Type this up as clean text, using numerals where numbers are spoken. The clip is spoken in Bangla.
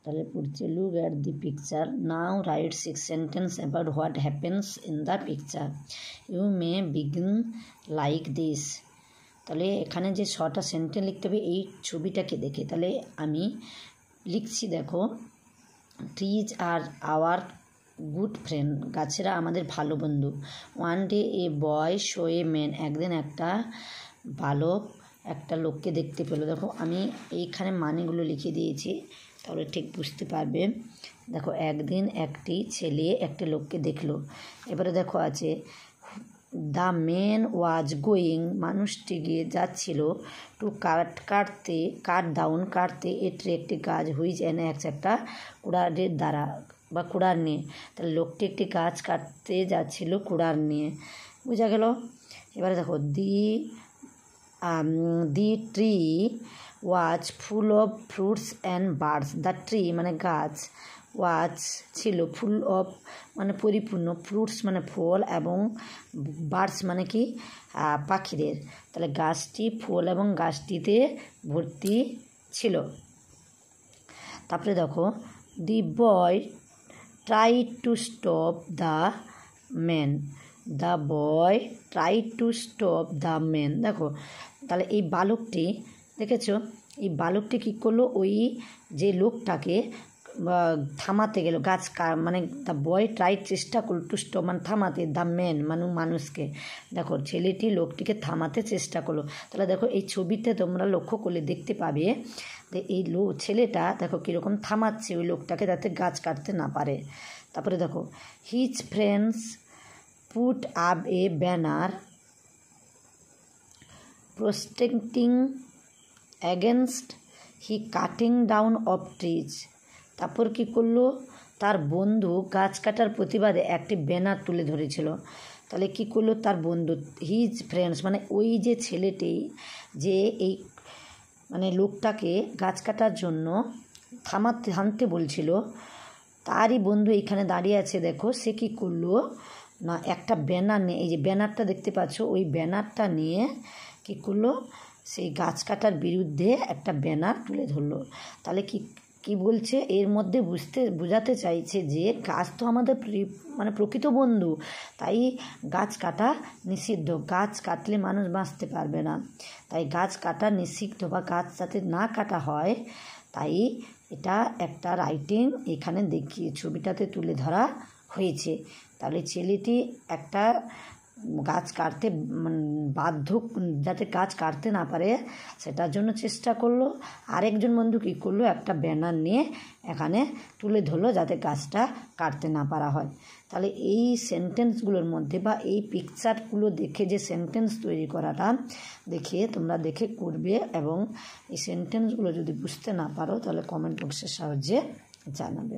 তাহলে পড়ছে look at the picture, now write 6 sentence about what happens in the picture, you may begin like this. তাহলে এখানে যে 6টা সেন্টেন্স লিখতে হবে এই ছবিটাকে দেখে। তাহলে আমি লিখছি, দেখো, trees are our good friend, গাছেরা আমাদের ভালো বন্ধু। One day a boy saw a man, একদিন একটা বালক একটা লোককে দেখতে পেলো। দেখো আমি এইখানে মানেগুলো লিখে দিয়েছি, তাহলে ঠিক বুঝতে পারবে। দেখো একদিন একটি ছেলে একটি লোককে দেখলো। এবারে দেখো আছে দ্য ম্যান ওয়াজ গোয়িং, মানুষটি গিয়ে যাচ্ছিল, two cut down a tree, একটি গাছ, হুইচ এনে একটা কুড়ারের দ্বারা বা কুড়ার নিয়ে। তাহলে লোকটি একটি গাছ কাটতে যাচ্ছিল কুড়ার নিয়ে, বোঝা গেল। এবারে দেখো the tree was full of fruits and birds, the tree মানে গাছ, ওয়াজ ছিল, ফুল অফ মানে পরিপূর্ণ, ফ্রুটস মানে ফল, এবং বার্ডস মানে কি পাখিদের। তাহলে গাছটি ফল এবং গাছটিতে ভর্তি ছিল। তারপরে দেখো the boy tried to stop the man, the boy tried to stop the man. দেখো তাহলে এই বালকটি, দেখেছো, এই বালকটি কী করলো, ওই যে লোকটাকে থামাতে গেল, গাছ মানে দ্য বয় ট্রাইড চেষ্টা করলো টু স্টপ মানে থামাতে, দ্য ম্যান মানুষকে। দেখো ছেলেটি লোকটিকে থামাতে চেষ্টা করলো। তাহলে দেখো এই ছবিতে তোমরা লক্ষ্য করলে দেখতে পাবে যে এই ছেলেটা দেখো কীরকম থামাচ্ছে ওই লোকটাকে, যাতে গাছ কাটতে না পারে। তারপরে দেখো his friends put up A banner protesting against he cutting down of trees. তারপর কী করলো, তার বন্ধু গাছ কাটার প্রতিবাদে একটি ব্যানার তুলে ধরেছিল। তাহলে কী করলো, তার বন্ধু হিজ ফ্রেন্ডস মানে ওই যে ছেলেটি যে এই মানে লোকটাকে গাছ কাটার জন্য থামতে বলছিল, তারই বন্ধু এইখানে দাঁড়িয়ে আছে। দেখো সে কী করলো না, একটা ব্যানার নিয়ে, এই যে ব্যানারটা দেখতে পাচ্ছ, ওই ব্যানারটা নিয়ে কী করলো, সেই গাছ কাটার বিরুদ্ধে একটা ব্যানার তুলে ধরলো। তাহলে কি বলছে এর মধ্যে বোঝাতে চাইছে যে গাছ তো আমাদের মানে প্রকৃত বন্ধু, তাই গাছ কাটা নিষিদ্ধ, গাছ কাটলে মানুষ বাঁচতে পারবে না, তাই গাছ কাটা নিষিদ্ধ বা গাছ যাতে না কাটা হয়, তাই এটা একটা রাইটিং এখানে দেখিয়ে ছবিটাতে তুলে ধরা হয়েছে। তাহলে ছেলেটি একটা গাছ কাটতে বাধ্য, যাতে গাছ কাটতে না পারে সেটার জন্য চেষ্টা করলো। আরেকজন বন্ধু কী করলো, একটা ব্যানার নিয়ে এখানে তুলে ধরলো যাতে গাছটা কাটতে না পারা হয়। তাহলে এই সেন্টেন্সগুলোর মধ্যে বা এই পিকচারগুলো দেখে যে সেন্টেন্স তৈরি করাটা দেখে তোমরা দেখে করবে, এবং এই সেন্টেন্সগুলো যদি বুঝতে না পারো তাহলে কমেন্ট বক্সের সাহায্যে জানাবে।